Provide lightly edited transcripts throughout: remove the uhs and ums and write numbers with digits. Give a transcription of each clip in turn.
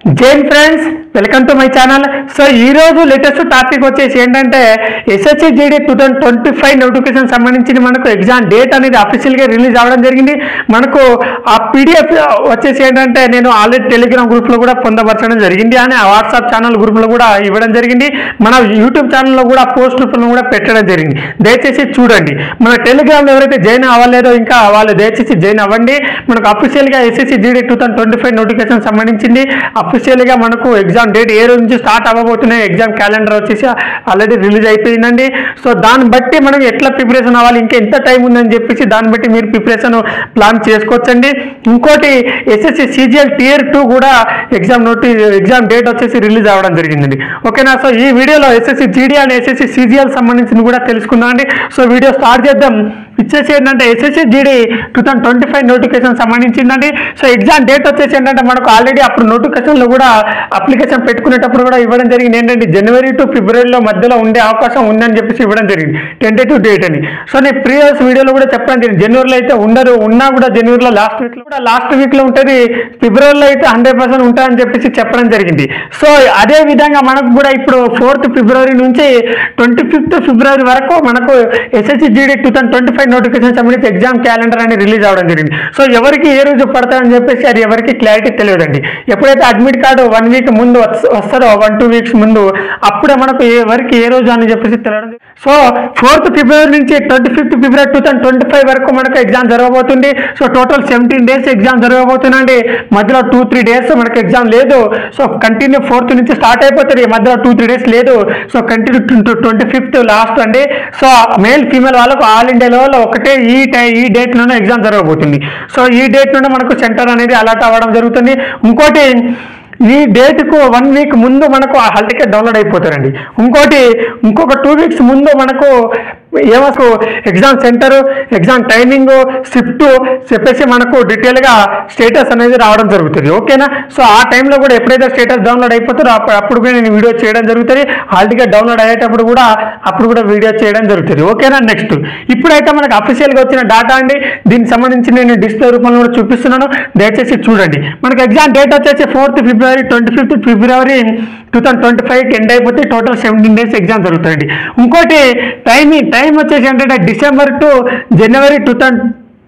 Jain friends, welcome to my channel. So ఈరోజు latest topic వచ్చేసి ఏంటంటే ఎస్ఎస్సి జీడీ 2025 నోటిఫికేషన్ సంబంధించి మనకు ఎగ్జామ్ డేట్ అనేది అఫీషియల్గా రిలీజ్ అవ్వడం జరిగింది. మనకు ఆ పీడిఎఫ్ వచ్చేసి ఏంటంటే నేను ఆల్రెడీ టెలిగ్రామ్ గ్రూప్లో కూడా పొందపరచడం జరిగింది అని వాట్సాప్ ఛానల్ గ్రూప్లో కూడా ఇవ్వడం జరిగింది. మన యూట్యూబ్ ఛానల్లో కూడా పోస్ట్ రూపంలో కూడా పెట్టడం జరిగింది. దయచేసి చూడండి. మన టెలిగ్రామ్లో ఎవరైతే జాయిన్ అవ్వలేదో ఇంకా వాళ్ళు దయచేసి జాయిన్ అవ్వండి. మనకు అఫీషియల్గా ఎస్ఎస్సి జీడీ 2025 నోటిఫికేషన్ సంబంధించింది అఫీషియల్గా మనకు ఎగ్జామ్ డేట్ ఏ రోజు నుంచి స్టార్ట్ అవ్వబోతున్నాయి, ఎగ్జామ్ క్యాలెండర్ వచ్చేసి ఆల్రెడీ రిలీజ్ అయిపోయిందండి. సో దాన్ని బట్టి మనం ఎట్లా ప్రిపరేషన్ అవ్వాలి, ఇంకా ఎంత టైం ఉందని చెప్పేసి దాన్ని బట్టి మీరు ప్రిపరేషన్ ప్లాన్ చేసుకోవచ్చండి. ఇంకోటి ఎస్ఎస్సి సిజిఎల్ టియర్ 2 కూడా ఎగ్జామ్ డేట్ వచ్చేసి రిలీజ్ అవ్వడం జరిగిందండి. ఓకేనా. సో ఈ వీడియోలో SSC GD and SSC CGL సంబంధించింది కూడా తెలుసుకుందాం అండి. సో వీడియో స్టార్ట్ చేద్దాం. ఇచ్చేసి ఏంటంటే ఎస్ఎస్సి జీడీ 2025 నోటిఫికేషన్ సంబంధించిందండి. సో ఎగ్జామ్ డేట్ వచ్చేసి ఏంటంటే మనకు ఆల్రెడీ అప్పుడు నోటిఫికేషన్లో కూడా అప్లికేషన్ పెట్టుకునేటప్పుడు కూడా ఇవ్వడం జరిగింది. ఏంటంటే జనవరి టు ఫిబ్రవరిలో మధ్యలో ఉండే అవకాశం ఉందని చెప్పేసి ఇవ్వడం జరిగింది, టెంటేటివ్ డేట్ అని. సో నేను ప్రీవియస్ వీడియోలో కూడా చెప్పడం జరిగింది. జనవరిలో అయితే ఉండరు, ఉన్నా కూడా జనవరిలో లాస్ట్ వీక్లో ఉంటుంది, ఫిబ్రవరిలో అయితే 100% ఉంటాయని చెప్పేసి చెప్పడం జరిగింది. సో అదే విధంగా మనకు కూడా ఇప్పుడు 4th ఫిబ్రవరి నుంచి 25th ఫిబ్రవరి వరకు మనకు ఎస్ఎస్సి జీడీ 2025 నోటిఫికేషన్ సంబంధించి ఎగ్జామ్ క్యాలెండర్ అని రిలీజ్ అవ్వడం జరిగింది. సో ఎవరికి ఏ రోజు పడతాయని చెప్పేసి అది ఎవరికి క్లారిటీ తెలియదండి. ఎప్పుడైతే అడ్మిట్ కార్డు 1 వీక్ ముందు వస్తారో 1-2 వీక్స్ ముందు అప్పుడే మనకు ఎవరికి ఏ రోజు అని చెప్పేసి తెలియడం. సో 4th ఫిబ్రవరి నుంచి 25th ఫిబ్రవరి 2025 వరకు మనకు ఎగ్జామ్ జరగబోతుంది. సో టోటల్ 17 డేస్ ఎగ్జామ్ జరగబోతుందండి. మధ్యలో 2-3 డేస్ మనకు ఎగ్జామ్ లేదు. సో కంటిన్యూ 4th నుంచి స్టార్ట్ అయిపోతుంది, మధ్యలో 2-3 డేస్ లేదు. సో కంటిన్యూ 25th లాస్ట్ అండి. సో మేల్ ఫీమేల్ వాళ్ళకు ఆల్ ఇండియా లెవెల్ ఒకటే ఈ డేట్ లోనే ఎగ్జామ్ జరగబోతుంది. సో ఈ డేట్ లోనే మనకు సెంటర్ అనేది అలాట్ అవ్వడం జరుగుతుంది. ఇంకోటి ఈ డేట్కు 1 వీక్ ముందు మనకు హాల్ టికెట్ డౌన్లోడ్ అయిపోతారండి. ఇంకొక 2 వీక్స్ ముందు మనకు ఏమో exam centre, exam timing, shift చెప్పేసి మనకు డీటెయిల్గా స్టేటస్ అనేది రావడం జరుగుతుంది. ఓకేనా. సో ఆ టైంలో కూడా ఎప్పుడైతే స్టేటస్ డౌన్లోడ్ అయిపోతారో అప్పుడు కూడా నేను వీడియో చేయడం జరుగుతుంది. హాల్ టికెట్ డౌన్లోడ్ అయ్యేటప్పుడు కూడా అప్పుడు కూడా వీడియో చేయడం జరుగుతుంది. ఓకేనా. నెక్స్ట్ ఇప్పుడైతే మనకు అఫీషియల్గా వచ్చిన డేటా అండి. దీనికి సంబంధించి నేను డిస్ప్లే రూపంలో కూడా చూపిస్తున్నాను, దయచేసి చూడండి. మనకు ఎగ్జామ్ డేట్ వచ్చేసి 4th ఫిబ్రవరి, 25th ఫిబ్రవరి 2025 ఎండ్ అయిపోతే టోటల్ 17 డేస్ ఎగ్జామ్ జరుగుతుంది. ఇంకోటి టైం వచ్చేసి ఏంటంటే డిసెంబర్ టు జనవరి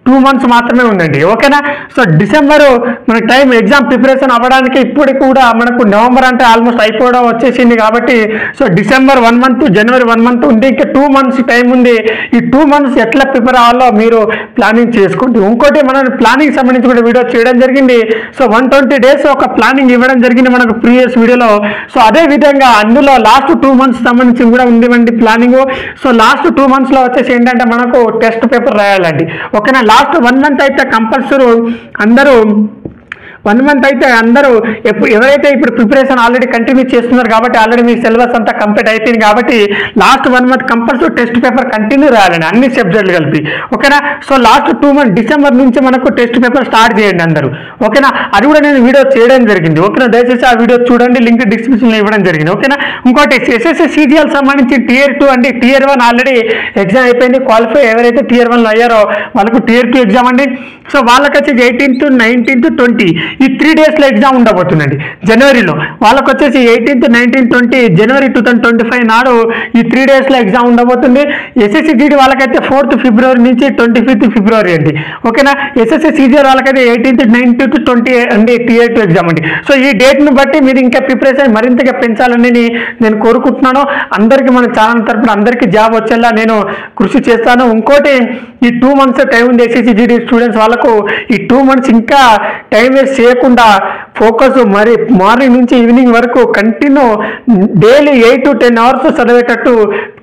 2 months మాత్రమే ఉందండి. ఓకేనా. సో డిసెంబరు మన టైం ఎగ్జామ్ ప్రిపరేషన్ అవ్వడానికి ఇప్పటికి కూడా మనకు నవంబర్ అంటే ఆల్మోస్ట్ అయిపోవడం వచ్చేసింది కాబట్టి సో డిసెంబర్ 1 month, జనవరి 1 month ఉంది. ఇంకా 2 months టైం ఉంది. ఈ 2 months ఎట్లా ప్రిపేర్ అవ్వాలో మీరు ప్లానింగ్ చేసుకోండి. ఇంకోటి మనం ప్లానింగ్ సంబంధించి కూడా వీడియో చేయడం జరిగింది. సో 120 days ఒక ప్లానింగ్ ఇవ్వడం జరిగింది మనకు ప్రీవియస్ వీడియోలో. సో అదే విధంగా అందులో లాస్ట్ 2 months సంబంధించి కూడా ఉండివ్వండి ప్లానింగ్. సో లాస్ట్ 2 monthsలో వచ్చేసి ఏంటంటే మనకు టెస్ట్ పేపర్ రాయాలండి. ఓకేనా. లాస్ట్ 1 month అయితే కంపల్సరీ అందరూ 1 month అయితే అందరూ ఎవరైతే ఇప్పుడు ప్రిపరేషన్ ఆల్రెడీ కంటిన్యూ చేస్తున్నారు కాబట్టి ఆల్రెడీ మీ సిలబస్ అంతా కంప్లీట్ అయిపోయింది కాబట్టి last 1 month compulsory test paper continue రాయాలండి, అన్ని సబ్జెక్టులు కలిపి. ఓకేనా. సో లాస్ట్ 2 months డిసెంబర్ నుంచి మనకు టెస్ట్ పేపర్ స్టార్ట్ చేయండి అందరూ. ఓకేనా. అది కూడా నేను వీడియో చేయడం జరిగింది. ఓకేనా. దయచేసి ఆ వీడియో చూడండి, లింక్ డిస్క్రిప్షన్లో ఇవ్వడం జరిగింది. ఓకేనా. ఇంకోటి ఎస్ఎస్సి సిజిఎల్ సంబంధించి టియర్ 2 అండి. టియర్ 1 ఆల్రెడీ ఎగ్జామ్ అయిపోయింది. క్వాలిఫై ఎవరైతే టియర్ 1లో అయ్యారో వాళ్ళకు టియర్ 2 ఎగ్జామ్ అండి. సో వాళ్ళకి వచ్చేసి 18th, 19th, 20 ఈ 3 daysలో ఎగ్జామ్ ఉండబోతుందండి. జనవరిలో వాళ్ళకి వచ్చేసి 18th, 19th, 20 జనవరి 2025 నాడు ఈ 3 daysలో ఎగ్జామ్ ఉండబోతుంది. ఎస్ఎస్సి జీడీ వాళ్ళకైతే 4th ఫిబ్రవరి నుంచి 25th ఫిబ్రవరి అండి. ఓకేనా. ఎస్ఎస్సి సిజిఎల్ వాళ్ళకైతే 18th, 19th, 20 అండి టియర్ 2 ఎగ్జామ్ అండి. సో ఈ డేట్ను బట్టి మీరు ఇంకా ప్రిపరేషన్ మరింతగా పెంచాలని నేను కోరుకుంటున్నాను. అందరికీ మన ఛానల్ తరఫున అందరికీ జాబ్ వచ్చేలా నేను కృషి చేస్తాను. ఇంకోటి ఈ 2 months టైం ఉంది ఎస్ఎస్సి జీడీ స్టూడెంట్స్ వాళ్ళకు. ఈ 2 months ఇంకా టైం వేస్ట్ చేయకుండా ఫోకస్ మరి మార్నింగ్ నుంచి ఈవినింగ్ వరకు కంటిన్యూ డైలీ 8 to 10 hours చదివేటట్టు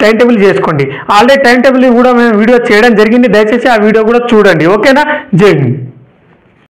టైం టేబుల్ చేసుకోండి. ఆల్రెడీ టైం టేబుల్ కూడా మేము వీడియో చేయడం జరిగింది, దయచేసి ఆ వీడియో కూడా చూడండి. ఓకేనా. జై హింద్.